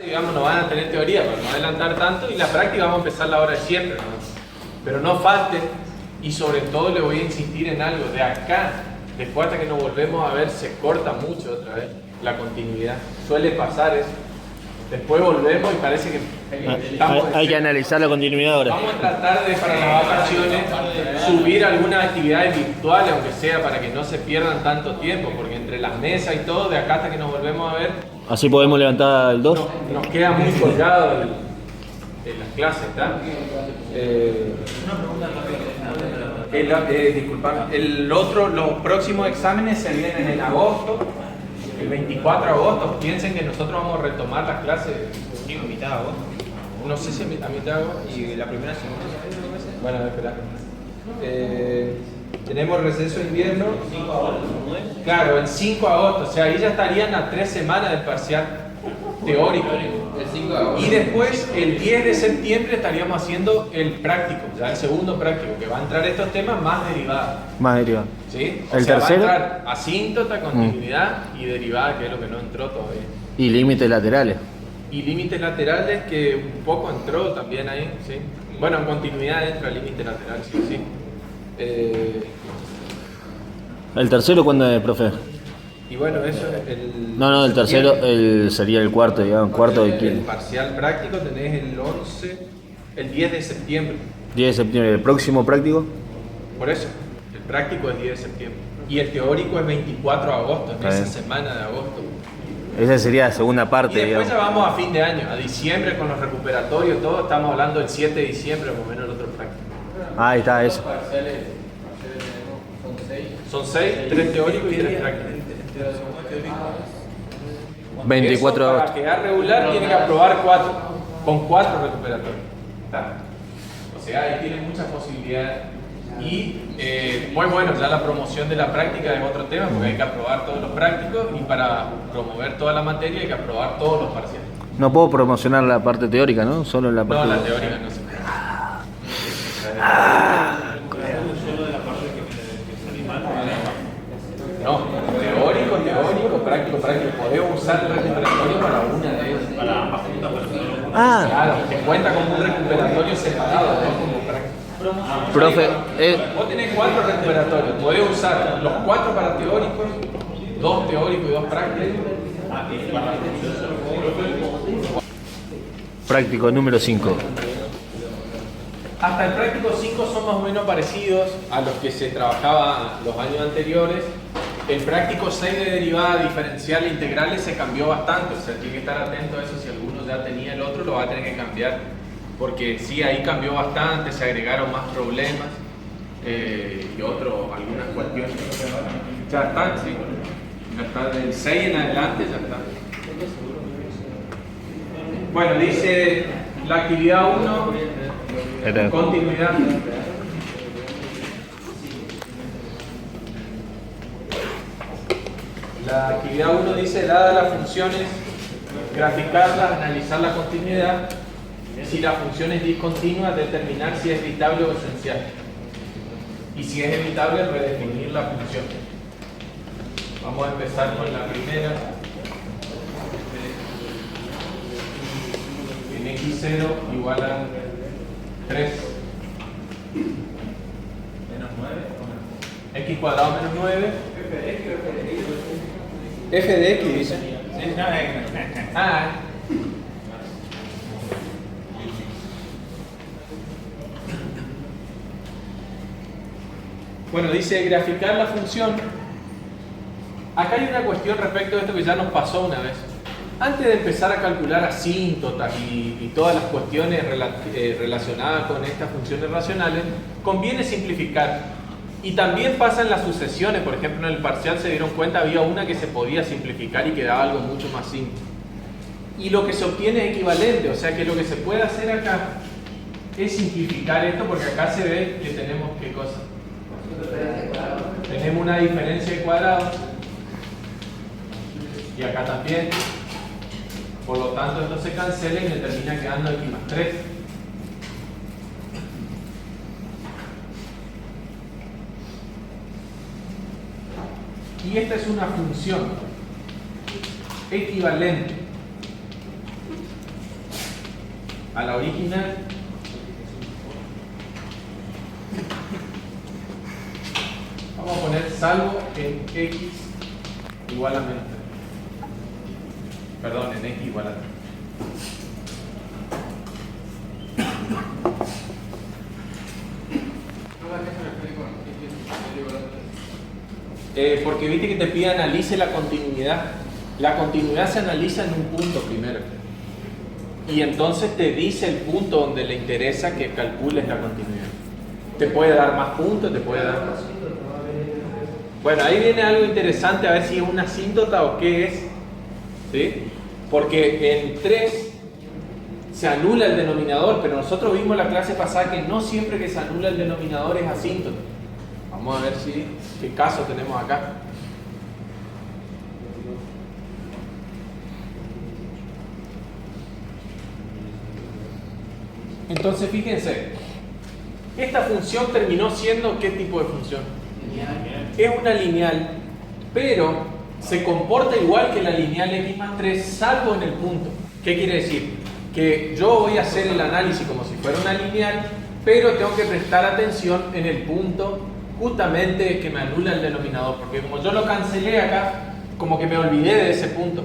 Digamos, no van a tener teoría para no adelantar tanto y la práctica vamos a empezar la hora de siempre, ¿no? Pero no falten, y sobre todo le voy a insistir en algo, de acá, después hasta que nos volvemos a ver, se corta mucho otra vez la continuidad, suele pasar eso. Después volvemos y parece que hay que analizar la continuidad ahora. Vamos a tratar de, para las vacaciones, subir algunas actividades virtuales, aunque sea para que no se pierdan tanto tiempo, porque entre las mesas y todo, de acá hasta que nos volvemos a ver, Así podemos levantar el 2. nos queda muy colgado en las clases, ¿está? Disculpame, los próximos exámenes se vienen en agosto, el 24 de agosto. Piensen que nosotros vamos a retomar las clases. Sí, a mitad de agosto. No sé si a mitad de agosto. Y la primera semana. Bueno, a ver, espera. Tenemos receso de invierno. 5 de agosto, 9. Claro, el 5 de agosto. O sea, ahí ya estarían a 3 semanas del parcial teórico. El 5 de agosto. Y después, el 10 de septiembre, estaríamos haciendo el práctico, ya el segundo práctico, que va a entrar estos temas más derivados. Más derivado. ¿Sí? ¿El tercero? Va a entrar asíntota, continuidad y derivada, que es lo que no entró todavía. Y límites laterales. Y límites laterales, que un poco entró también ahí, ¿sí? Bueno, en continuidad entra el límite lateral, sí, sí. ¿El tercero cuándo es, profe? Y bueno, eso es el... No, el tercero sería el cuarto, digamos, cuarto y El quinto. parcial práctico tenés el 11, el 10 de septiembre. 10 de septiembre, el próximo práctico. Por eso, el práctico es 10 de septiembre. Y el teórico es 24 de agosto, en esa semana de agosto. Esa sería la segunda Y parte, después ya digamos. vamos a fin de año, a diciembre con los recuperatorios, todo. Estamos hablando del 7 de diciembre, más o menos el otro práctico. Ahí está, eso. Son 6, 3 teóricos y 3 prácticos. 24 de Eso, agosto. para quedar regular tiene que aprobar 4, con 4 recuperatorios. ¿Está? O sea, ahí tiene muchas posibilidades. Y muy bueno, ya la promoción de la práctica es otro tema, porque hay que aprobar todos los prácticos y para promover toda la materia hay que aprobar todos los parciales. No puedo promocionar la parte teórica, ¿no? Solo la parte. No, la teórica no se puede. No, teórico, práctico. Podemos usar el recuperatorio para una de ellas. Para ambas juntas, pero Claro, que cuenta como un recuperatorio separado, no como práctico. Profe, Vos tenés 4 recuperatorios, podés usar los 4 para teóricos, 2 teóricos y 2 prácticos. práctico número 5. Hasta el práctico 5 son más o menos parecidos a los que se trabajaba los años anteriores. El práctico 6 de derivada diferencial e integrales se cambió bastante, o sea, tiene que estar atento a eso. Si alguno ya tenía el otro, lo va a tener que cambiar, porque sí, ahí cambió bastante, se agregaron más problemas y algunas cuestiones. Ya están, sí. Ya está, del 6 en adelante ya está. Bueno, dice la actividad 1, continuidad. La actividad 1 dice, dadas las funciones, graficarlas, analizar la continuidad. Si la función es discontinua, determinar si es evitable o esencial. Y si es evitable, redefinir la función. Vamos a empezar con la primera. En x0 igual a 3. menos 9 o menos X cuadrado menos 9. F de x dice. Ah. Bueno, dice graficar la función. Acá hay una cuestión respecto a esto que ya nos pasó una vez. Antes de empezar a calcular asíntotas y todas las cuestiones relacionadas con estas funciones racionales, conviene simplificar. Y también pasa en las sucesiones. Por ejemplo, en el parcial se dieron cuenta, había una que se podía simplificar y quedaba algo mucho más simple. Y lo que se obtiene es equivalente, o sea que lo que se puede hacer acá es simplificar esto, porque acá se ve que tenemos ¿qué cosa? Tenemos una diferencia de cuadrados y acá también. Por lo tanto, esto se cancela y me termina quedando x más 3. Y esta es una función equivalente. a la original. Vamos a poner salvo en x igual a menos 3. Perdón, en x igual a 3. Porque viste que te pide analice la continuidad. La continuidad se analiza en un punto primero. Y entonces te dice el punto donde le interesa que calcules la continuidad. Te puede dar más puntos, te puede dar más. Bueno, ahí viene algo interesante, a ver si es una asíntota o qué es. ¿Sí? Porque en 3 se anula el denominador, pero nosotros vimos la clase pasada que no siempre que se anula el denominador es asíntota. Vamos a ver qué caso tenemos acá. Entonces fíjense, esta función terminó siendo ¿qué tipo de función? Es una lineal, pero se comporta igual que la lineal x más 3, salvo en el punto. ¿Qué quiere decir? Que yo voy a hacer el análisis como si fuera una lineal, pero tengo que prestar atención en el punto justamente que me anula el denominador, porque como yo lo cancelé acá, como que me olvidé de ese punto,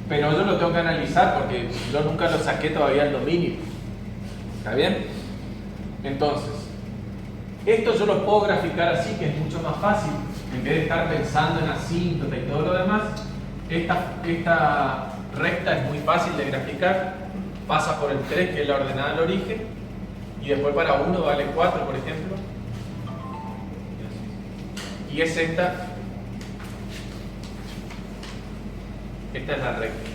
pero yo lo tengo que analizar porque yo nunca lo saqué todavía al dominio. ¿Está bien? Entonces, esto yo lo puedo graficar así, que es mucho más fácil. En vez de estar pensando en asíntota y todo lo demás, esta recta es muy fácil de graficar. Pasa por el 3, que es la ordenada del origen, y después para 1 vale 4, por ejemplo. Y es esta. Esta es la recta.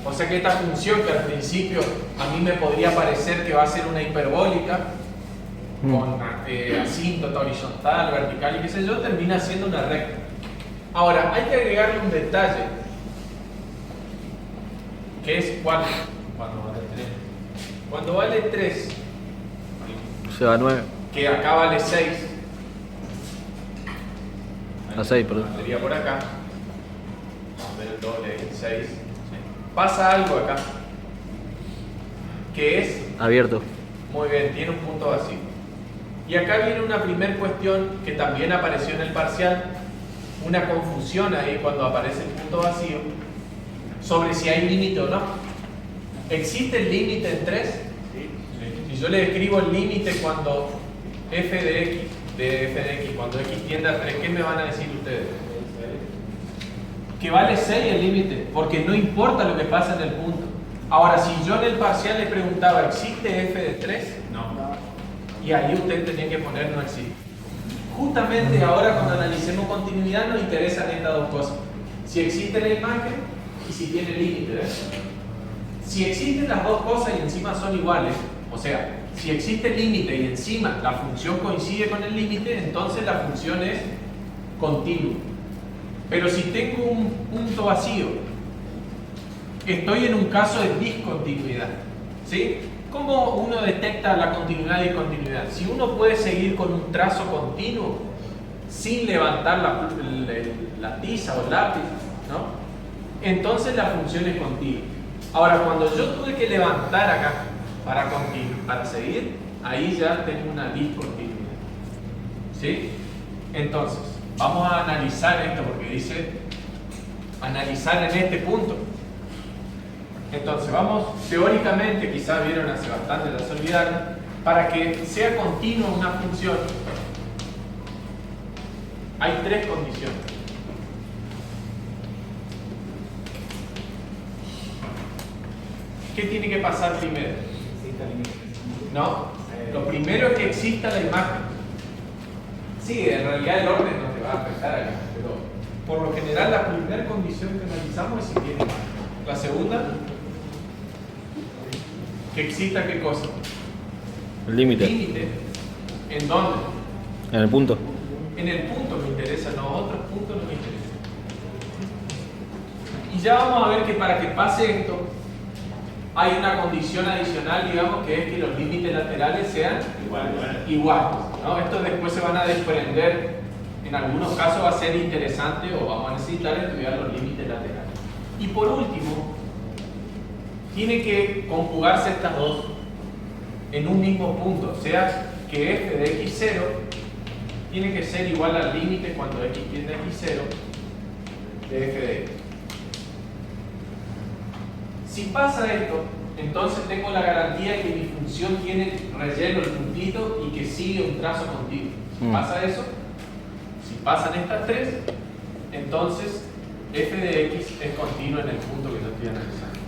O sea que esta función, que al principio a mí me podría parecer que va a ser una hiperbólica, con asíntota, horizontal, vertical y qué sé yo, termina siendo una recta. Ahora, hay que agregarle un detalle, que es cuando vale 3. Cuando vale 3, Se va a 9. que acá vale 6, A 6, perdón. sería por acá, vamos a ver el doble del 6, pasa algo acá, que es, Abierto. muy bien, tiene un punto vacío. Y acá viene una primer cuestión que también apareció en el parcial, una confusión ahí cuando aparece el punto vacío, sobre si hay límite o no. ¿Existe el límite en 3? Si yo le escribo el límite cuando f de x, cuando x tiende a 3, ¿qué me van a decir ustedes? Que vale 6 el límite, porque no importa lo que pasa en el punto. Ahora, si yo en el parcial le preguntaba, ¿existe f de 3? No. Y ahí usted tenía que poner no existe. Justamente ahora cuando analicemos continuidad nos interesan estas dos cosas. Si existe la imagen y si tiene límite, ¿ves? Si existen las dos cosas y encima son iguales, o sea, si existe límite y encima la función coincide con el límite, entonces la función es continua. Pero si tengo un punto vacío, estoy en un caso de discontinuidad. ¿Sí? ¿Cómo uno detecta la continuidad y discontinuidad? Si uno puede seguir con un trazo continuo sin levantar la tiza o el lápiz, ¿no? Entonces la función es continua. Ahora, cuando yo tuve que levantar acá para seguir, ahí ya tengo una discontinuidad. ¿Sí? Entonces, vamos a analizar esto porque dice analizar en este punto. Entonces, vamos, teóricamente, quizás vieron hace bastante, ya se olvidaron, para que sea continua una función, hay 3 condiciones. ¿Qué tiene que pasar primero? No, lo primero es que exista la imagen. Sí, en realidad el orden no te va a afectar acá, pero por lo general la primera condición que analizamos es si tiene imagen. La segunda, que exista ¿qué cosa? El límite. Límite. ¿En dónde? En el punto. En el punto me interesa, no, otros puntos no me interesan. Y ya vamos a ver que para que pase esto, hay una condición adicional, digamos, que es que los límites laterales sean iguales, ¿no? Estos después se van a desprender, en algunos casos va a ser interesante o vamos a necesitar estudiar los límites laterales. Y por último, tiene que conjugarse estas dos en un mismo punto, o sea que f de x0 tiene que ser igual al límite cuando x tiende a x0 de f de x. Si pasa esto, entonces tengo la garantía de que mi función tiene relleno el puntito y que sigue un trazo continuo. Si pasa eso, si pasan estas tres, entonces f de x es continuo en el punto que yo estoy analizando.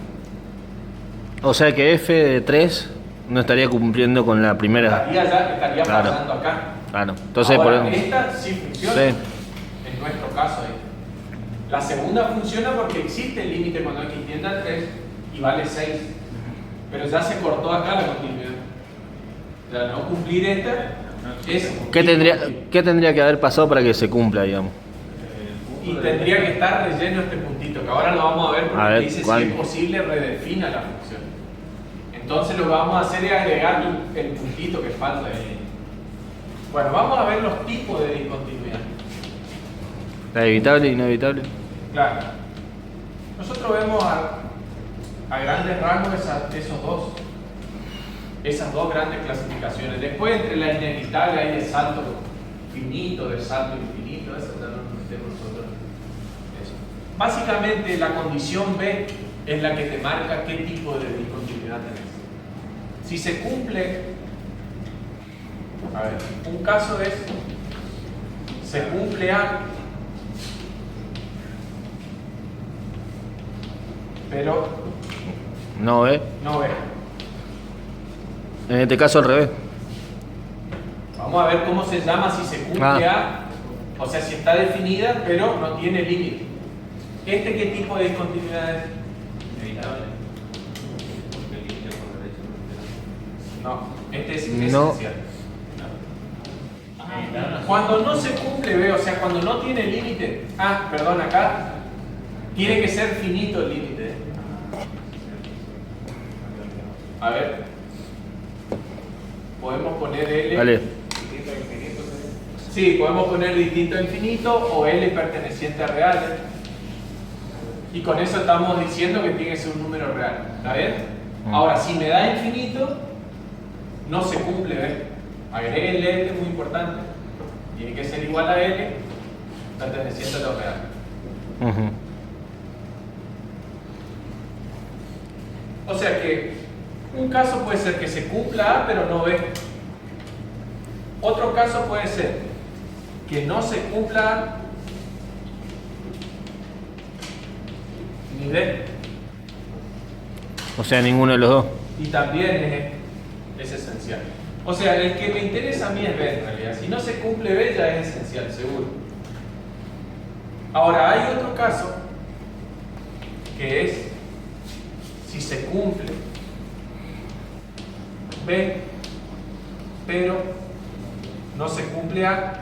O sea que f de 3 no estaría cumpliendo con la primera. Estaría Claro. pasando acá. Claro. Entonces, Ahora, por esta sí funciona, Sí. en nuestro caso. La segunda funciona porque existe el límite cuando x tiende a 3 y vale 6. Pero ya se cortó acá la continuidad. O sea, no cumplir esta es... ¿Qué tendría que haber pasado para que se cumpla, digamos? Y tendría que estar relleno este puntito, que ahora lo vamos a ver porque A ver, dice ¿cuál? si es posible redefina la función. Entonces lo que vamos a hacer es agregar el puntito que falta ahí. Bueno, vamos a ver los tipos de discontinuidad. ¿La evitable e inevitable? Claro. Nosotros vemos a grandes rasgos esas dos grandes clasificaciones. Después entre la inevitable hay de salto finito, de salto infinito, eso ya no nos metemos nosotros. Eso. Básicamente la condición B es la que te marca qué tipo de discontinuidad tenés. Si se cumple, a ver, un caso es, se cumple A, pero No, ¿eh? no B. En este caso al revés. Vamos a ver cómo se llama si se cumple A, o sea, si está definida, pero no tiene límite. ¿Este qué tipo de discontinuidad es? Evitable. Porque el límite por derecha No, este es No. esencial. Cuando no se cumple B, o sea, cuando no tiene límite, perdón, acá tiene que ser finito el límite. A ver, podemos poner L. Vale. Distinto a infinito. Sí, podemos poner distinto a infinito o L perteneciente a reales. Y con eso estamos diciendo que tiene que ser un número real. ¿Está bien? Ahora, si me da infinito, no se cumple B. Agréguenle este, muy importante. Tiene que ser igual a L perteneciente a lo real. Ujú. O sea que un caso puede ser que se cumpla A pero no B. Otro caso puede ser que no se cumpla A ni B. O sea, ninguno de los dos. Y también es esencial. O sea, el que me interesa a mí es B en realidad. Si no se cumple B ya es esencial, seguro. Ahora, hay otro caso que es si se cumple B, pero no se cumple A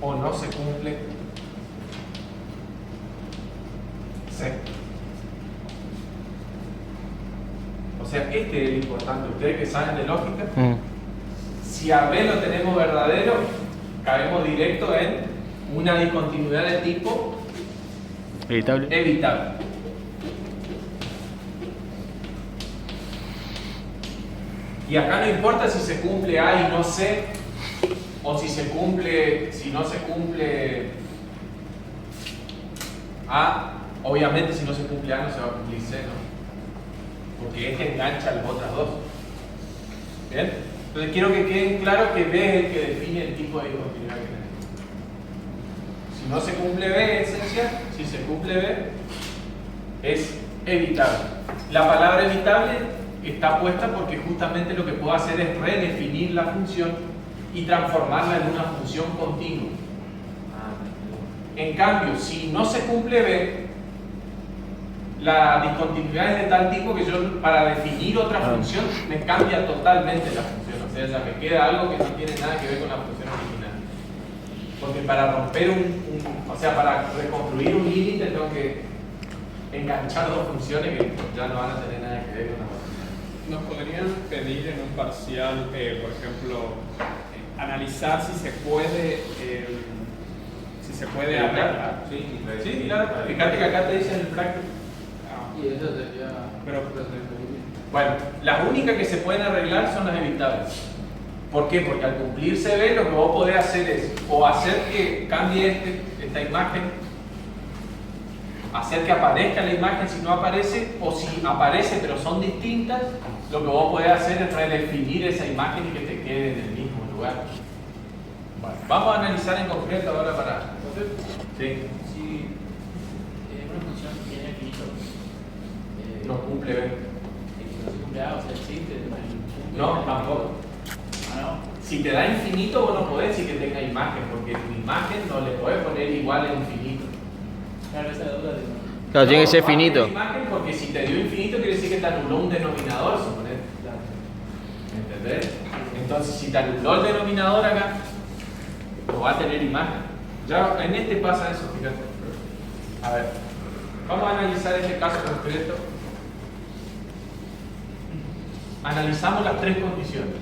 o no se cumple C. O sea, este es el importante. Ustedes que saben de lógica, si a B lo tenemos verdadero, caemos directo en una discontinuidad de tipo Evitable. evitable. Y acá no importa si se cumple A y no C, o si no se cumple A, obviamente si no se cumple A no se va a cumplir C, ¿no? Porque este engancha a las otras dos. ¿Bien? Entonces quiero que quede claro que B es el que define el tipo de discontinuidad que tenemos. Si no se cumple B es esencial, si se cumple B es evitable. La palabra evitable está puesta porque justamente lo que puedo hacer es redefinir la función y transformarla en una función continua. En cambio, si no se cumple B, la discontinuidad es de tal tipo que yo para definir otra función me cambia totalmente la función. O sea, ya me queda algo que no tiene nada que ver con la función original. Porque para romper o sea, para reconstruir un límite tengo que enganchar dos funciones que ya no van a tener nada que ver con la otra. Nos podrían pedir en un parcial, por ejemplo, analizar si se puede se puede Sí, arreglar. Sí, claro. Fíjate que acá te dicen el práctico. Y eso sería. Pero- Bueno, las únicas que se pueden arreglar son las evitables. ¿Por qué? Porque al cumplir CB lo que vos podés hacer es o hacer que cambie esta imagen, hacer que aparezca la imagen si no aparece, o si aparece pero son distintas, lo que vos podés hacer es redefinir esa imagen y que te quede en el mismo lugar. Bueno, vamos a analizar en concreto ahora para... Sí, Si una función tiene finito, no cumple B. no se cumple A, o sea, existe. No, tampoco. Ah, no. Si te da infinito, vos no podés decir que tenga imagen, porque tu imagen no le podés poner igual a infinito. Claro, esa duda de. Claro, tiene que ser va a tener finito. imagen porque si te dio infinito quiere decir que te anuló un denominador, suponete. ¿Entendés? Entonces, si te anuló el denominador acá, no va a tener imagen. Ya en este pasa eso, fíjate. A ver, vamos a analizar este caso concreto. Analizamos las tres condiciones.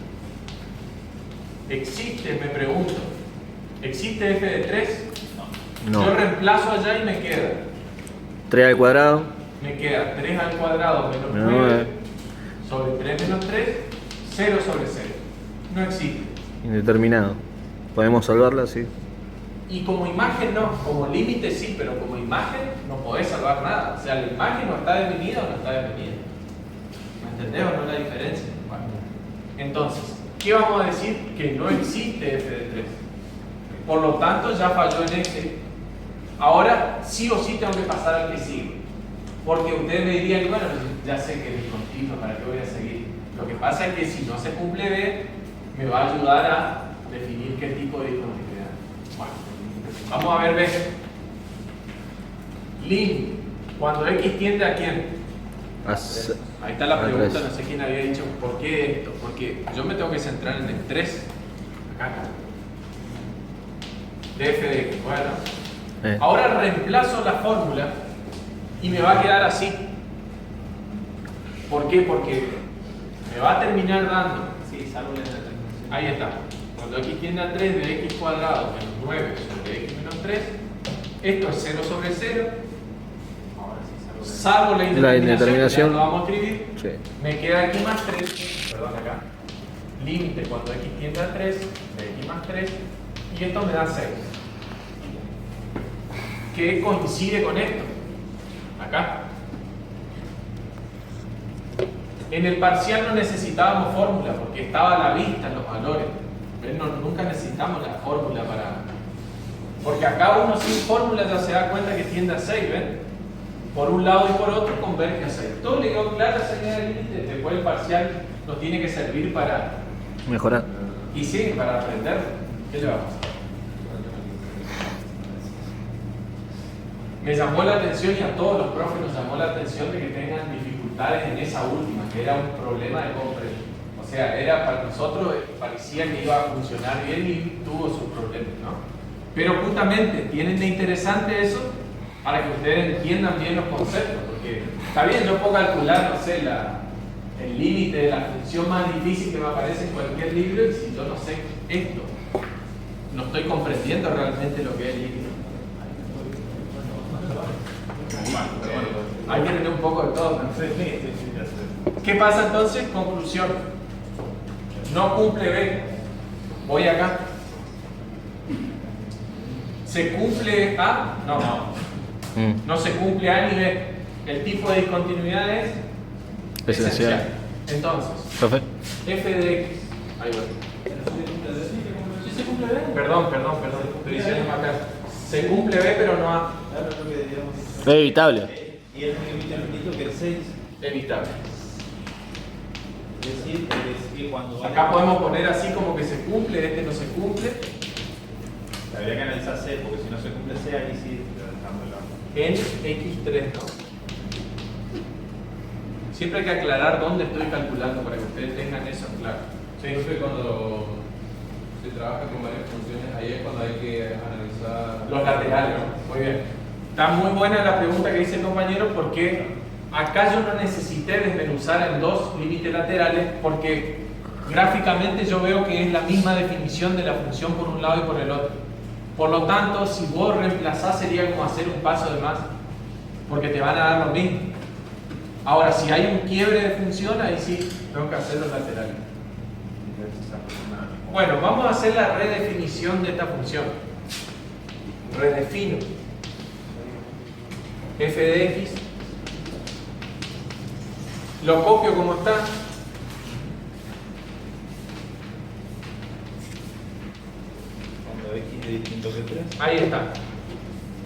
¿Existe, me pregunto, existe f de 3? No. Yo reemplazo allá y me queda. 3 al cuadrado. Me queda 3 al cuadrado menos Menos 9 nueve. sobre 3 menos 3, 0 sobre 0. No existe. Indeterminado. ¿Podemos salvarla? Sí. Y como imagen no, como límite sí, pero como imagen no podés salvar nada. O sea, la imagen no está definida o no está definida. ¿Me entendés o no la diferencia? Bueno. Entonces, ¿qué vamos a decir? Que no existe f de 3. Por lo tanto, ya falló en este. Ahora, sí o sí tengo que pasar al que sigue. Porque ustedes me dirían, bueno, ya sé que es discontinuo, ¿para qué voy a seguir? Lo que pasa es que si no se cumple B, me va a ayudar a definir qué tipo de discontinuidad. Bueno, vamos a ver B. Lim, cuando X tiende a quién? Ahí está la al pregunta, 3. no sé quién había dicho, ¿por qué esto? Porque yo me tengo que centrar en el 3. Acá. De f de x. Bueno. Ahora reemplazo la fórmula y me va a quedar así. ¿Por qué? Porque me va a terminar dando. Sí, salvo la determinación. Ahí está. Cuando x tiende a 3 de x cuadrado menos 9 sobre x menos 3, esto es 0 sobre 0. Ahora sí, Salvo la indeterminación. que ya lo vamos a escribir. Sí. Me queda aquí más 3, perdón acá, límite cuando x tiende a 3, de x más 3, y esto me da 6. ¿Qué coincide con esto? Acá. En el parcial no necesitábamos fórmula porque estaba a la vista los valores. ¿Ven? Nunca necesitamos la fórmula para... Porque acá uno sin fórmula ya se da cuenta que tiende a 6, ¿ven? Por un lado y por otro converge a 6. Todo le quedó clara esa idea del límite. Después el parcial nos tiene que servir para... Mejorar. Y sí, para aprender. ¿Qué le va a pasar? Me llamó la atención y a todos los profes nos llamó la atención de que tengan dificultades en esa última, que era un problema de comprensión. O sea, era para nosotros parecía que iba a funcionar bien y tuvo sus problemas, ¿no? Pero justamente tienen de interesante eso para que ustedes entiendan bien los conceptos, porque está bien, yo puedo calcular, no sé, el límite de la función más difícil que me aparece en cualquier libro, y si yo no sé esto, no estoy comprendiendo realmente lo que es el límite. Hay que tener un poco de todo. ¿Qué pasa entonces? Conclusión. No cumple B. Voy acá. ¿Se cumple A? No. No se cumple A ni B. El tipo de discontinuidad es Esencial. Entonces, ¿Profe? f de x. Ahí va. ¿Sí se cumple B? Perdón. Estoy diciendo acá. Se cumple B, pero no A. Es evitable. Y el límite infinito que es 6. Evitable. Es decir, cuando Acá podemos poner así como que se cumple, este no se cumple. habría que analizar C, porque si no se cumple C, ahí sí dejamos En x3, ¿no? Siempre hay que aclarar dónde estoy calculando para que ustedes tengan eso claro. Sí. Entonces, cuando se trabaja con varias funciones, ahí es cuando hay que analizar Los laterales, ¿no? Muy bien. Está muy buena la pregunta que dice el compañero porque acá yo no necesité desmenuzar en dos límites laterales porque gráficamente yo veo que es la misma definición de la función por un lado y por el otro. Por lo tanto, si vos reemplazás sería como hacer un paso de más, porque te van a dar lo mismo. Ahora, si hay un quiebre de función, ahí sí tengo que hacer los laterales. Bueno, vamos a hacer la redefinición de esta función. Redefino f de x, lo copio como está, Cuando x es distinto que 3. ahí está.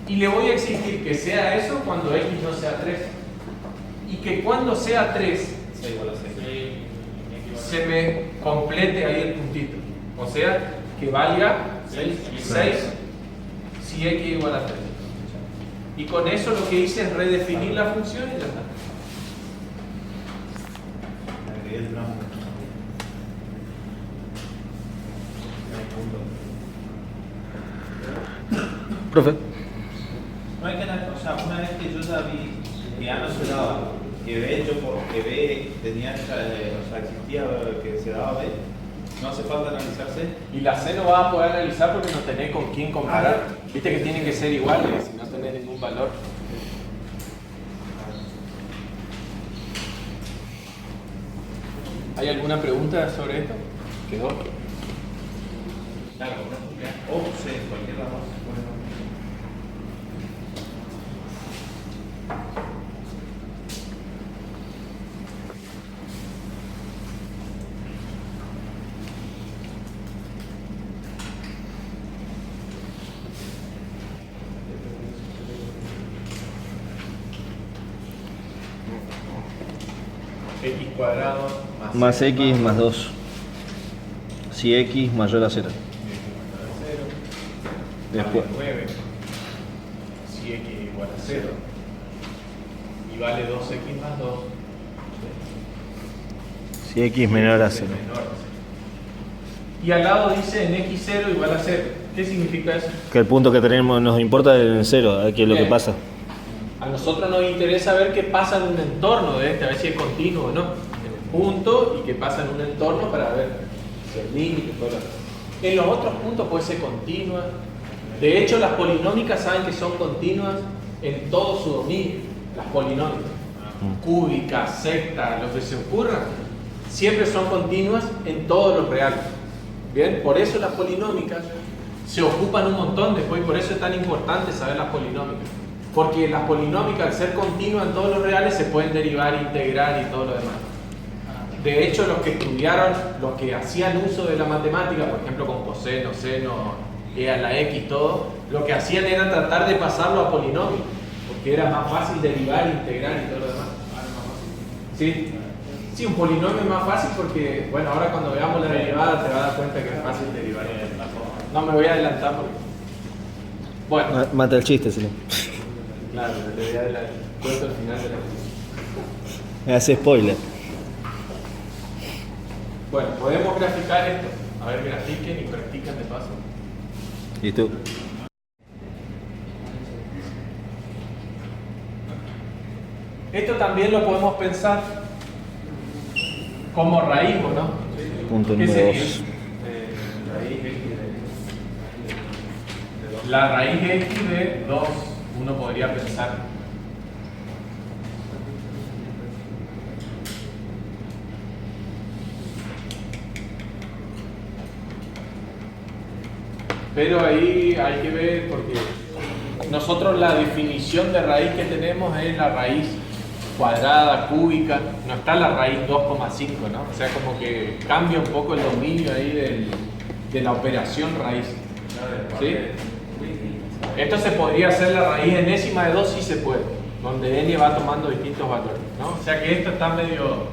Y le voy a exigir que sea eso cuando x no sea 3. Y que cuando sea 3 sea igual a 6. se me complete ahí el puntito. O sea, que valga 6 si x igual a 3. Y con eso lo que hice es redefinir la función y ya está. Agregué el tramo. Profe. No hay que, o sea, una vez que yo ya vi que A no se daba, que B yo porque B tenía, o sea, existía que se daba B, no hace falta analizarse. Y la C no vas a poder analizar porque no tenés con quién comparar. Viste que tienen que ser iguales, si no tenés ningún valor. ¿Hay alguna pregunta sobre esto? ¿Quedó? Claro, o C, cualquier lado. X cuadrado Más x más 2. Si x mayor a 0. Después. 9 si x igual a 0 y vale 2x más 2 Si x menor a 0. menor a 0. Y al lado dice en x0 igual a 0. ¿Qué significa eso? Que el punto que tenemos nos importa es en 0, que es lo que Bien. pasa. A nosotros nos interesa ver qué pasa en un entorno de este, a ver si es continuo o no. En el punto y qué pasa en un entorno para ver si el límite, todo lo... En los otros puntos puede ser continua. De hecho, las polinómicas saben que son continuas en todo su dominio. Las polinómicas. Cúbicas, sectas, lo que se ocurra, siempre son continuas en todos los reales. Bien, por eso las polinómicas se ocupan un montón después y por eso es tan importante saber las polinómicas. Porque las polinómicas, al ser continuas en todos los reales, se pueden derivar, integrar y todo lo demás. De hecho, los que estudiaron, los que hacían uso de la matemática, por ejemplo con coseno, seno, e a la x, todo, lo que hacían era tratar de pasarlo a polinomios, porque era más fácil derivar, integrar y todo lo demás. ¿Sí? Sí, un polinomio es más fácil porque, bueno, ahora cuando veamos la derivada te vas a dar cuenta que es fácil derivar. No me voy a adelantar porque... Bueno, Mata el chiste, si no. claro, te voy a adelantar. Cuento al final de la película. Me hace spoiler. Bueno, podemos graficar esto. A ver, grafiquen y practican de paso. ¿Y tú? Esto también lo podemos pensar como raíz, ¿o no? Punto ¿Qué número sería? 2. Raíz X de La raíz X de 2, uno podría pensar. Pero ahí hay que ver porque nosotros la definición de raíz que tenemos es la raíz cuadrada, cúbica, no está la raíz 2,5, ¿no? O sea, como que cambia un poco el dominio ahí de la operación raíz. ¿Sí? Esto se podría hacer la raíz enésima de 2, sí se puede, donde n va tomando distintos valores, ¿no? O sea que esto está medio...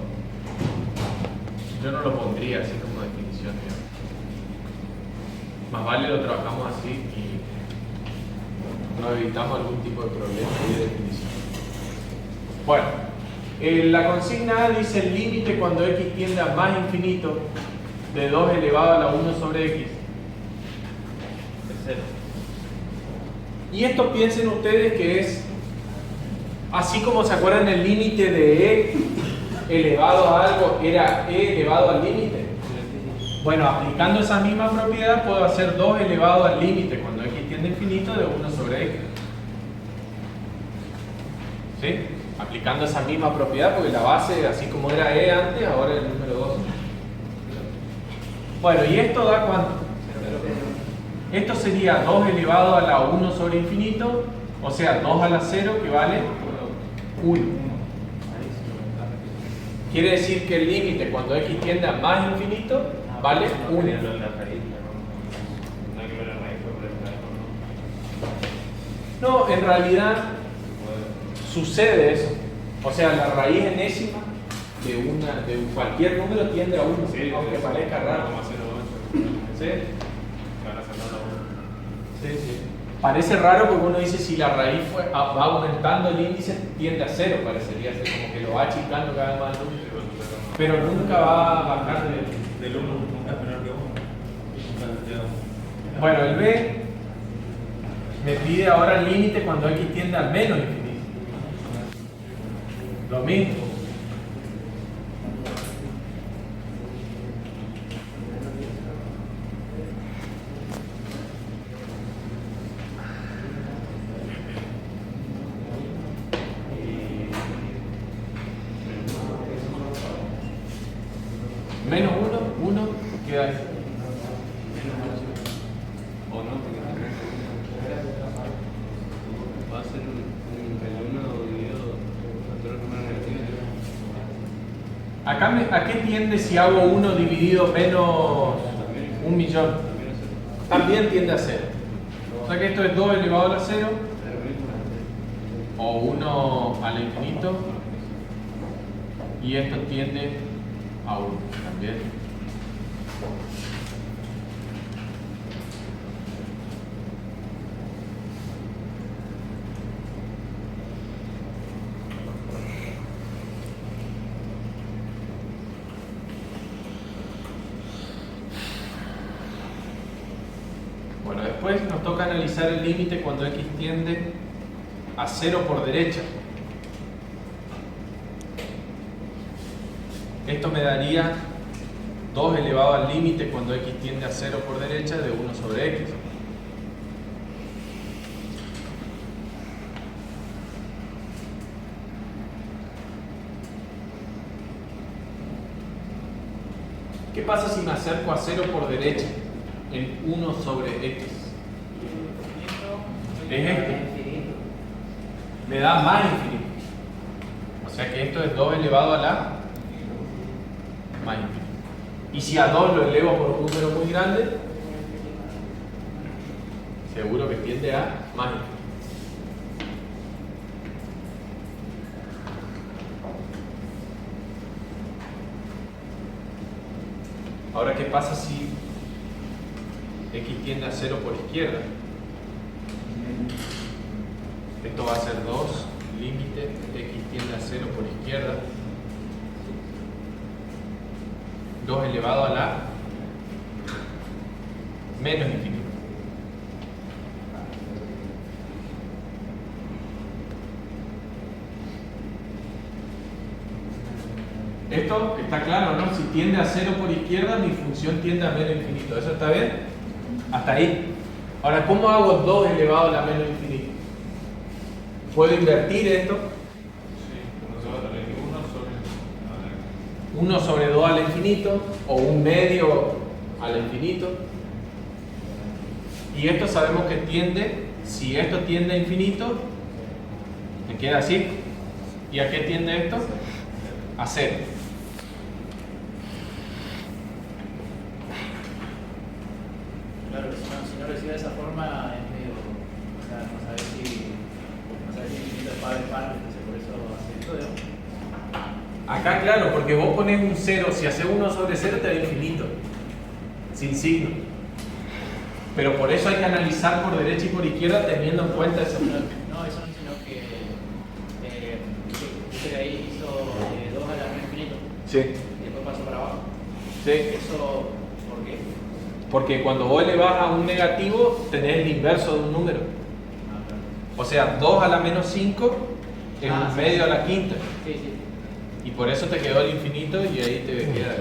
Yo no lo pondría así como definición, digamos. Más vale lo trabajamos así y no evitamos algún tipo de problema de definición. Bueno, la consigna A dice el límite cuando x tiende a más infinito de 2 elevado a la 1 sobre x. es 0. Y esto piensen ustedes que es así como se acuerdan el límite de e elevado a algo era e elevado al límite. Bueno, aplicando esa misma propiedad puedo hacer 2 elevado al límite cuando x tiende tiende a infinito de 1 sobre x. ¿Sí? Aplicando esa misma propiedad, porque la base, así como era e antes, ahora es el número 2. Bueno, ¿y esto da cuánto? Esto sería 2 elevado a la 1 sobre infinito, o sea, 2 a la 0 que vale 1. Quiere decir que el límite cuando x tiende a más infinito vale 1. No, en realidad sucede eso. O sea, la raíz enésima de cualquier número tiende a 1, aunque parezca raro. ¿Sí? Sí. Parece raro porque uno dice si la raíz va aumentando el índice tiende a 0, parecería ser como que lo va achicando cada vez más el número. Pero nunca va a bajar Del 1 nunca es menor que 1. Bueno, el b me pide ahora el límite cuando x tiende al menos infinito. Lo mismo. Menos 1 queda ahí. O no, porque va a ser el 1 dividido entre los números negativos. Acá, ¿a qué tiende si hago 1 dividido menos 1.000.000? También tiende a 0. O sea que esto es 2 elevado a la 0 o 1 al infinito y esto tiende a 1 también. Bueno, después nos toca analizar el límite cuando x tiende a 0 por derecha. Esto me daría 2 elevado al límite cuando x tiende a 0 por derecha de 1 sobre x. ¿Qué pasa si me acerco a 0 por derecha en 1 sobre x? Es este. Me da más infinito. O sea que esto es 2 elevado a la más infinito. Y si a 2 lo elevo por un número muy grande, seguro que tiende a más infinito. Ahora, ¿qué pasa si x tiende a 0 por izquierda? Esto va a ser 2, límite, x tiende a 0 por izquierda. 2 elevado a la menos infinito. Esto está claro, ¿no? Si tiende a 0 por izquierda, mi función tiende a menos infinito. ¿Eso está bien? Hasta ahí. Ahora, ¿cómo hago 2 elevado a la menos infinito? ¿Puedo invertir esto? Sí, 1 sobre 2 al infinito o 1 medio al infinito. Y esto sabemos que tiende, si esto tiende a infinito, me queda así. ¿Y a qué tiende esto? A 0. Claro, si no recibe de esa forma es medio, o sea, no sabes si infinito es par de par, entonces por eso hace esto, digamos. Acá claro, porque vos pones un 0, si haces 1 sobre 0 te da infinito, sin signo. Pero por eso hay que analizar por derecha y por izquierda teniendo en cuenta eso. No, eso no, sino que dice que ahí hizo 2 a la menos infinito Sí. y después pasó para abajo. Sí. ¿Eso por qué? Porque cuando vos elevás a un negativo, tenés el inverso de un número. Ah, claro. O sea, 2 a la menos 5 es un sí, medio sí. a la quinta. Sí, sí. Y por eso te quedó el infinito y ahí te queda.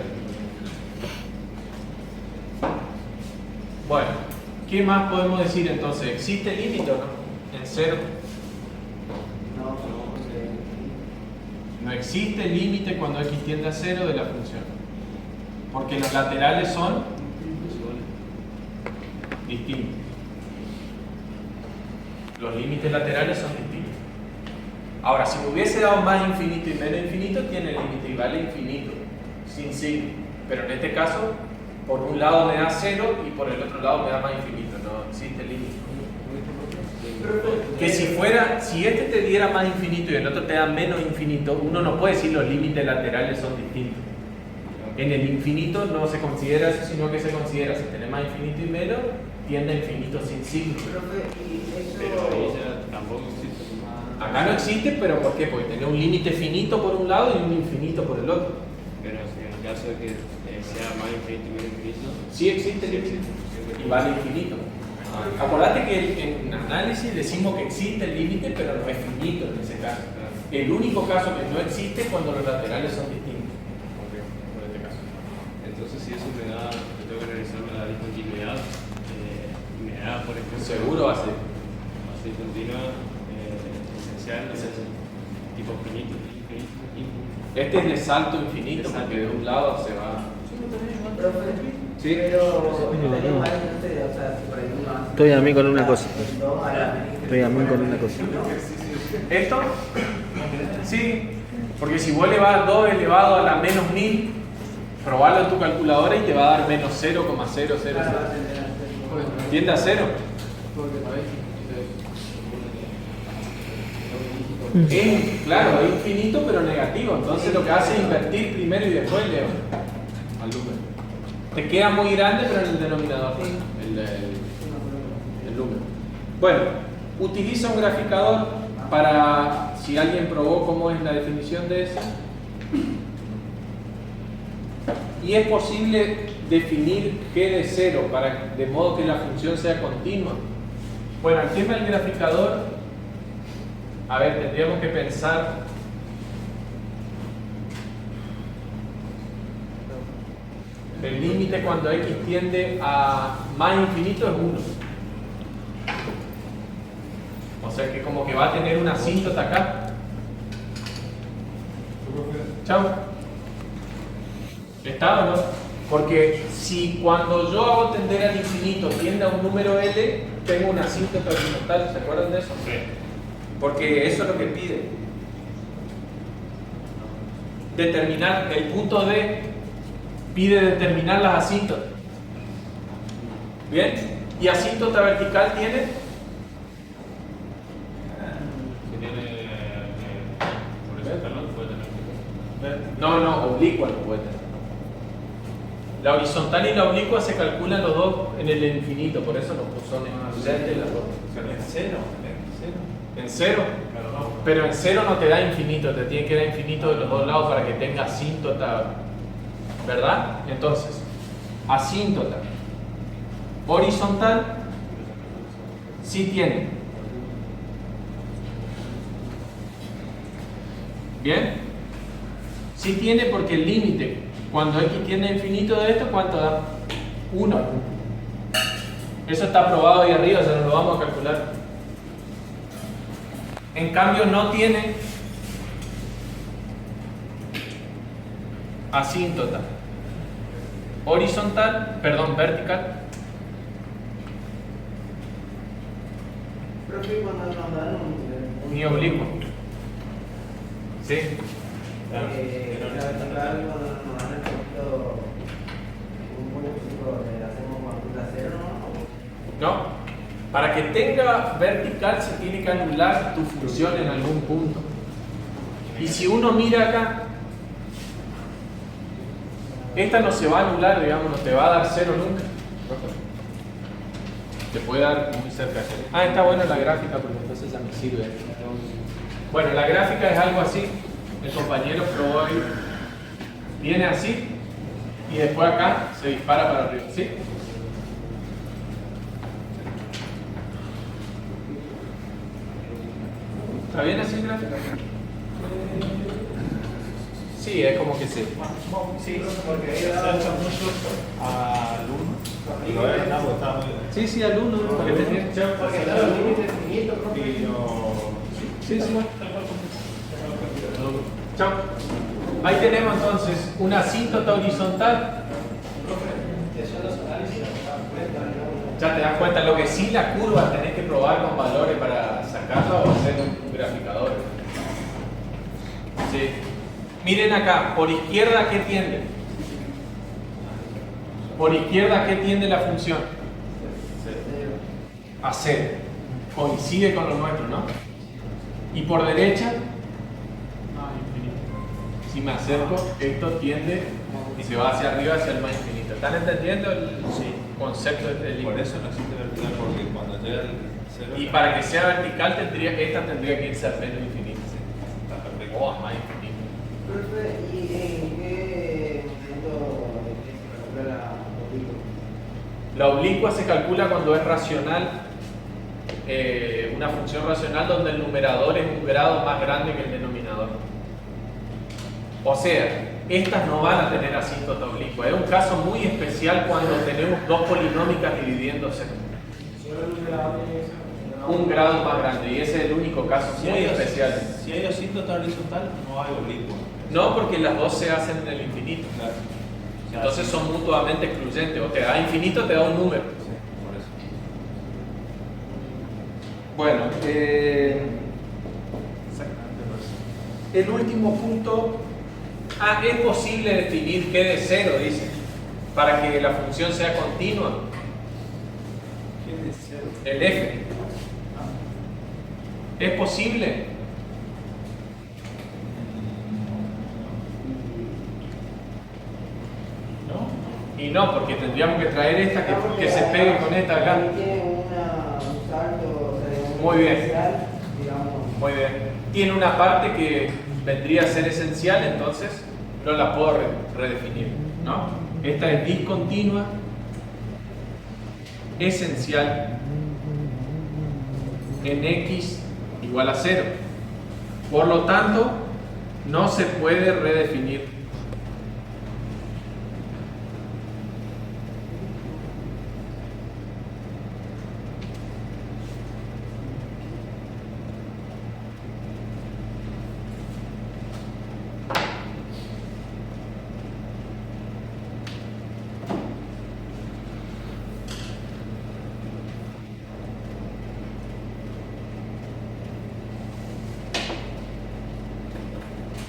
Bueno, ¿Qué más podemos decir entonces? ¿Existe límite o no? En cero. No existe límite cuando x tiende a cero de la función. Porque los laterales son distintos. Los límites laterales son distintos. Ahora, si me hubiese dado más infinito y menos infinito, tiene límite y vale infinito, sin signo. Pero en este caso, por un lado me da cero y por el otro lado me da más infinito. No existe límite. Que si este te diera más infinito y el otro te da menos infinito, uno no puede decir los límites laterales son distintos. En el infinito no se considera eso, sino que se considera si tiene más infinito y menos, tiende a infinito sin signo. Pero ella tampoco existe. Acá no existe, pero ¿por qué? Porque tiene un límite finito por un lado y un infinito por el otro. Pero si en el caso de que sea más infinito y menos infinito, Sí existe límite y vale infinito. Acordate que en análisis decimos que existe el límite, pero no es finito en ese caso. El único caso que no existe es cuando los laterales son distintos. Por este caso. entonces si eso me da, yo tengo que realizarme la discontinuidad, me da, por ejemplo, Seguro va a ser. así continua, esencial, tipo finito, infinito, infinito. Este es de salto infinito porque de un lado se va. Sí. Estoy a mí con una cosa. ¿Esto? Sí, porque si vos elevás 2 elevado a la menos 1000, probalo en tu calculadora y te va a dar menos 0,000. ¿Tiende a 0? Claro, es infinito pero negativo. Entonces lo que hace es invertir primero y después eleva al número. Te queda muy grande pero en el denominador, el número. Bueno, utiliza un graficador para, si alguien probó cómo es la definición de eso. Y es posible definir g de 0 de modo que la función sea continua. Bueno, el tema del graficador, a ver, tendríamos que pensar el límite cuando x tiende a más infinito es 1. O sea que como que va a tener una asíntota acá. Chao. ¿Está o no? Porque si cuando yo hago tender al infinito tiende a un número L, tengo una asíntota horizontal. ¿Se acuerdan de eso? Sí. Porque eso es lo que pide. Determinar el punto D pide determinar las asíntotas. ¿Bien? ¿Y asíntota vertical tiene? Si tiene horizontal, no puede tener. No, oblicua no puede tener. La horizontal y la oblicua se calculan los dos en el infinito, por eso los son ausentes las dos. En cero. ¿En cero? Pero en cero no te da infinito, te tiene que dar infinito de los dos lados para que tenga asíntota, ¿verdad? Entonces, asíntota horizontal sí tiene. ¿Bien? Sí tiene porque el límite, cuando x tiende a infinito de esto, ¿cuánto da? 1. Eso está probado ahí arriba, se nos lo vamos a calcular. En cambio no tiene asíntota vertical. Ni oblicuo. ¿Sí? No. Para que tenga vertical se tiene que anular tu función en algún punto. Y si uno mira acá, esta no se va a anular, digamos, no te va a dar 0 nunca. Te puede dar muy cerca de 0. Ah, está buena la gráfica porque entonces ya me sirve. Bueno, la gráfica es algo así. El compañero probó ahí. Viene así y después acá se dispara para arriba. ¿Sí? ¿Está bien así el gráfico? Sí, es como que se... Sí, porque ahí Se da acerca mucho al 1. Y lo ven, no, porque estaba muy. Sí, sí, al uno, porque tenía... porque está los límites infinitos, profe. Y no. Sí, sí. Chao. Ahí tenemos entonces una asíntota horizontal. Eso los análisis Ya te das cuenta, lo que sí la curva tenés que probar con valores para sacarla o hacer un graficador. Sí. Miren acá, por izquierda, ¿qué tiende? Por izquierda, ¿qué tiende la función? A 0. Coincide con lo nuestro, ¿no? Y por derecha, si me acerco, esto tiende y se va hacia arriba, hacia el más infinito. ¿Están entendiendo el concepto de este libro? Por eso no existe vertical, porque cuando llega el 0. Y para que sea vertical, esta tendría que irse al menos infinito. Está perfecto. O a más infinito. Profe, ¿y en qué momento se calcula la oblicua? La oblicua se calcula cuando es racional, una función racional donde el numerador es un grado más grande que el denominador. O sea, estas no van a tener asíntota oblicua. Es un caso muy especial cuando tenemos dos polinómicas dividiéndose. Un grado más grande, y ese es el único caso muy especial. Si hay asíntota horizontal, no hay oblicua. No, porque las dos se hacen en el infinito. Claro. Entonces son mutuamente excluyentes. O te da infinito o te da un número. Sí, por eso. Bueno, el último punto. Es posible definir g de 0, dice, para que la función sea continua. ¿Qué es 0? El f. ¿Es posible? ¿No? Y no, porque tendríamos que traer esta que se pegue con esta acá. Ahí tiene un salto, o sea, de un Muy bien. especial, digamos. Muy bien. Tiene una parte que vendría a ser esencial, entonces no la puedo redefinir, ¿no? Esta es discontinua, esencial, en x igual a 0. Por lo tanto, no se puede redefinir.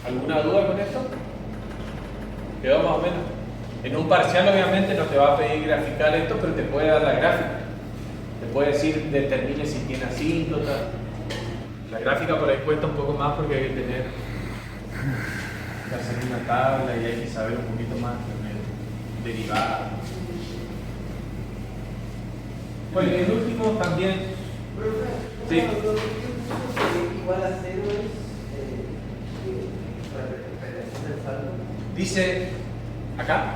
¿Alguna duda con esto? ¿Quedó más o menos? En un parcial obviamente no te va a pedir graficar esto, pero te puede dar la gráfica. Te puede decir, determine si tiene asíntota. La gráfica por ahí cuesta un poco más porque hay que tener que hacer una tabla y hay que saber un poquito más de derivadas. Bueno, y el último también. Profe, Sí. igual a 0 es el salto. Dice, acá,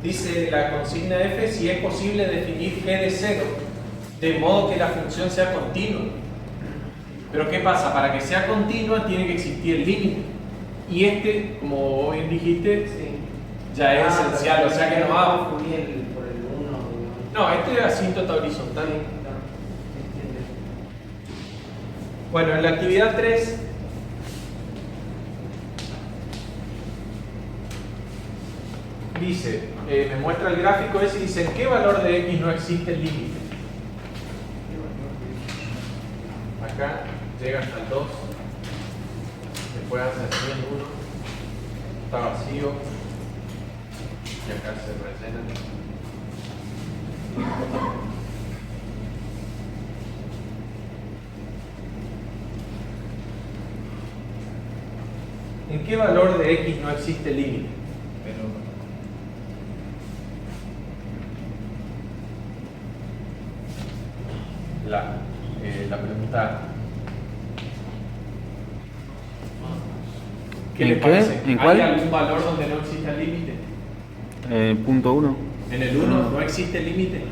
dice la consigna f si es posible definir g de 0 de modo que la función sea continua. Pero ¿qué pasa? Para que sea continua tiene que existir el límite. Y este, como bien dijiste, Sí. ya es esencial, o sea que no va. Por el 1. No, este es asíntota horizontal. Bueno, en la actividad 3 dice, me muestra el gráfico ese y dice, ¿en qué valor de x no existe el límite? Acá llega hasta el 2, después hace así el 1, está vacío y acá se rellena. ¿En qué valor de x no existe límite? La pregunta. ¿Qué ¿En le qué? parece? ¿En cuál? ¿Hay algún valor donde no exista límite? Punto 1. ¿En el 1 no existe límite?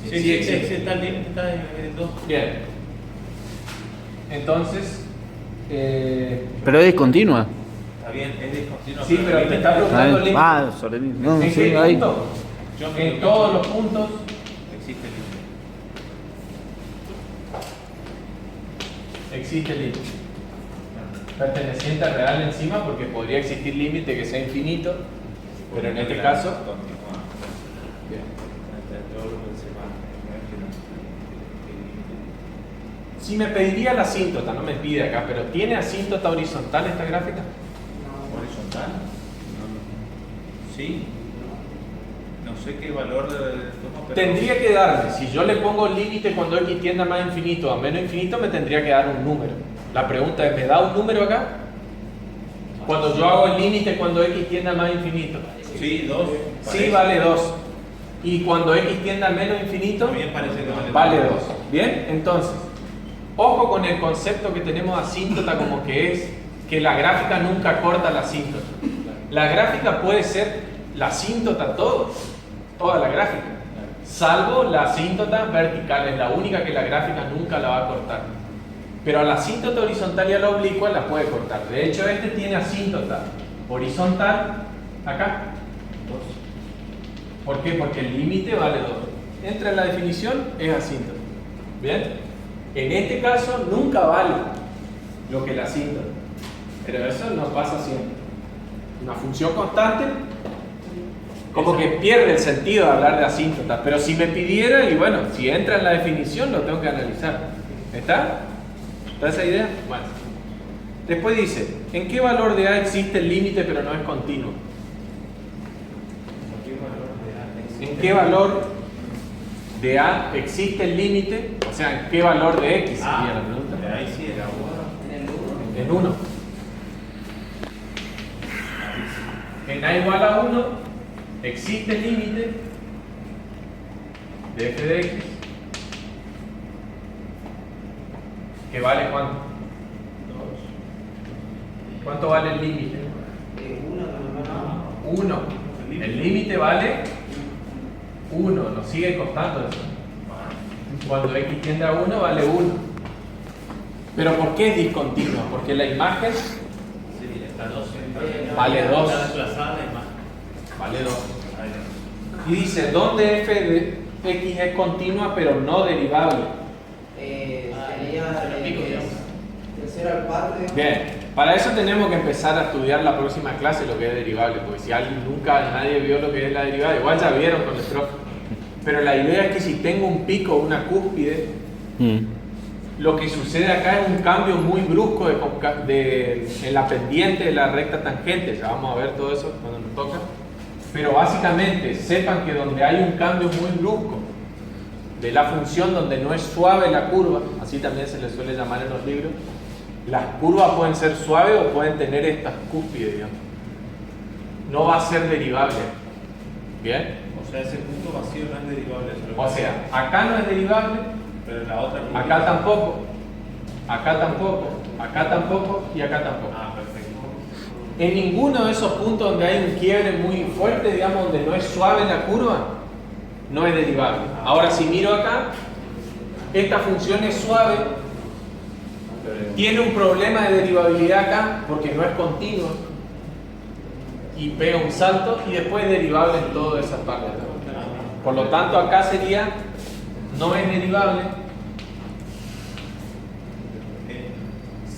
Sí, existe. Está el límite, está en el 2. Bien. Entonces, Pero es discontinua. Está bien, es discontinuo. Sí, pero te límite- está preguntando el límite. sobre el límite. No, ¿En sí, qué ahí. punto? Yo me En lo todos pienso. los puntos Existe límite. existe límite. Perteneciente al real encima porque podría existir límite que sea infinito, pero en este caso... Continúa. Bien. Yo lo pensé mal. No es que no. Si me pediría la asíntota, no me pide acá, pero ¿tiene asíntota horizontal esta gráfica? ¿Horizontal? Sí. No sé qué valor toma, pero... Tendría que darme, si yo le pongo límite cuando x tienda a más infinito a menos infinito, me tendría que dar un número. La pregunta es, ¿me da un número acá? Cuando yo hago el límite cuando x tienda a más infinito. Sí, 2. Sí, vale 2. Y cuando x tienda a menos infinito, También parece que vale 2. Bien, entonces, ojo con el concepto que tenemos asíntota como que es que la gráfica nunca corta la asíntota. La gráfica puede ser la asíntota toda la gráfica, salvo la asíntota vertical, es la única que la gráfica nunca la va a cortar. Pero a la asíntota horizontal y a la oblicua la puede cortar. De hecho, este tiene asíntota horizontal acá. 2. ¿Por qué? Porque el límite vale 2. Entra en la definición, es asíntota. ¿Bien? En este caso nunca vale lo que la asíntota. Pero eso no pasa siempre. Una función constante, como que pierde el sentido de hablar de asíntota. Pero si me pidiera, y bueno, si entra en la definición, lo tengo que analizar. ¿Está? ¿Está esa idea? Bueno. Después dice, ¿en qué valor de A existe el límite pero no es continuo? ¿En qué valor de A existe el límite? O sea, ¿en qué valor de X sería la pregunta? Ahí sí era 1. En 1. En A igual a 1 existe el límite de f de x que vale ¿cuánto? 2. ¿Cuánto vale el límite? 1. El límite vale 1, nos sigue costando eso. Cuando x tiende a 1 vale 1. Pero ¿por qué es discontinua? Porque la imagen vale 2. Vale 2. Y dice, ¿dónde f de x es continua pero no derivable? Sería de 0 al par de... Bien, para eso tenemos que empezar a estudiar la próxima clase lo que es derivable, porque si alguien nadie vio lo que es la derivada, igual ya vieron con el profe. Pero la idea es que si tengo un pico o una cúspide, lo que sucede acá es un cambio muy brusco en la pendiente de la recta tangente. Ya vamos a ver todo eso cuando nos toca. Pero básicamente sepan que donde hay un cambio muy brusco de la función, donde no es suave la curva, así también se le suele llamar en los libros, las curvas pueden ser suaves o pueden tener estas cúspides, digamos. No va a ser derivable. ¿Bien? O sea, ese punto vacío no es derivable. O sea, acá no es derivable, pero en la otra... acá tampoco, acá tampoco, acá tampoco y acá tampoco. Ah, perfecto. En ninguno de esos puntos donde hay un quiebre muy fuerte, digamos, donde no es suave la curva, no es derivable. Ahora, si miro acá, esta función es suave, tiene un problema de derivabilidad acá porque no es continua y pega un salto y después es derivable en todas esas partes. Por lo tanto, acá sería no es derivable.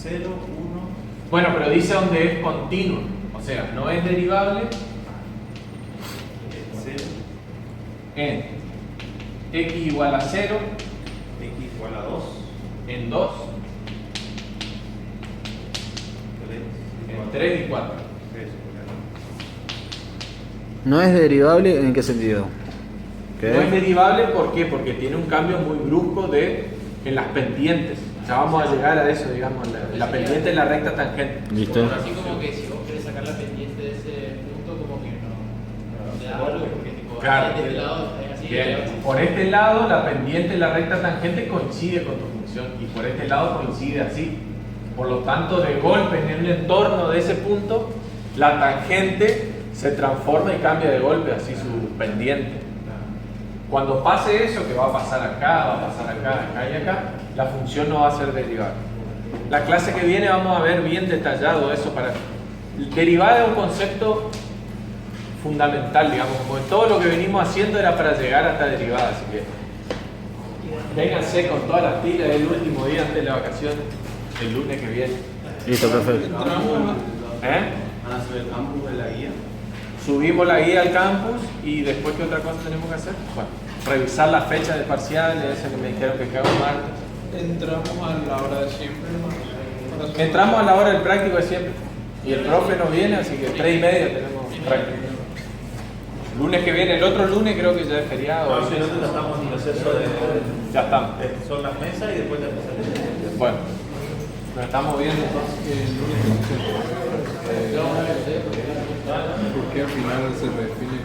0, 1. Bueno, pero dice donde es continuo, o sea, no es derivable 0, en x igual a 0, x igual a 2, en 2, 3, en 3 y 4. ¿No es derivable en qué sentido? ¿Qué? No es derivable, ¿por qué? Porque tiene un cambio muy brusco en las pendientes. Ya vamos a llegar a eso, digamos, la pendiente de la recta tangente. ¿Listo? Así como que si vos querés sacar la pendiente de ese punto, como que no te da algo, porque tipo, Claro. de este lado es así. Bien. Por este lado, la pendiente de la recta tangente coincide con tu función y por este lado coincide así. Por lo tanto, de golpe en el entorno de ese punto, la tangente se transforma y cambia de golpe así su pendiente. Cuando pase eso, que va a pasar acá, va a pasar acá, acá y acá, la función no va a ser derivable. La clase que viene vamos a ver bien detallado eso para Derivada es un concepto fundamental, digamos, como que todo lo que venimos haciendo era para llegar hasta derivada, así que vénganse con todas las pilas el último día antes de la vacación, el lunes que viene. Listo, perfecto. ¿Van a subir el campus de la guía? Subimos la guía al campus y después, ¿qué otra cosa tenemos que hacer? Bueno, revisar la fecha de parciales, esa que me dijeron que cae un martes. Entramos a la hora de siempre, ¿no? Entramos a la hora del práctico de siempre. Y el profe no viene, así que 3:30 tenemos práctico. Lunes que viene, el otro lunes creo que ya es feriado. No, si nosotros estamos en proceso de. Ya estamos. Son las mesas y después te empiezan. Bueno, nos estamos viendo entonces. ¿Por qué al final se define